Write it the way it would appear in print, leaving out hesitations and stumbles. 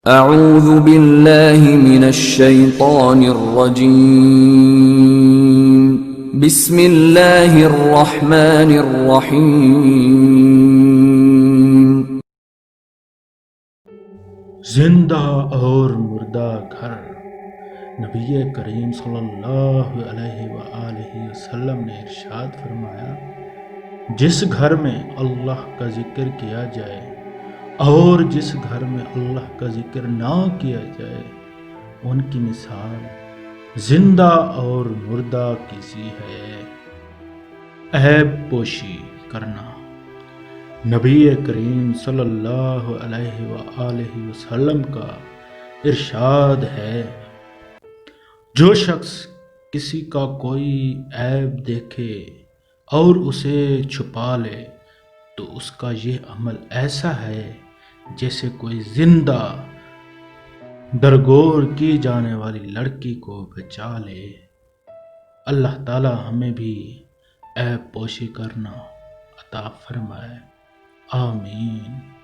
اعوذ باللہ من الشیطان الرجیم بسم اللہ الرحمن الرحیم۔ زندہ اور مردہ گھر۔ نبی کریم صلی اللہ علیہ وآلہ وسلم نے ارشاد فرمایا، جس گھر میں اللہ کا ذکر کیا جائے اور جس گھر میں اللہ کا ذکر نہ کیا جائے ان کی مثال زندہ اور مردہ کی سی ہے۔ عیب پوشی کرنا۔ نبی کریم صلی اللہ علیہ وآلہ وسلم کا ارشاد ہے، جو شخص کسی کا کوئی عیب دیکھے اور اسے چھپا لے تو اس کا یہ عمل ایسا ہے جیسے کوئی زندہ درگور کی جانے والی لڑکی کو بچا لے۔ اللہ تعالی ہمیں بھی عیب پوشی کرنا عطا فرمائے، آمین۔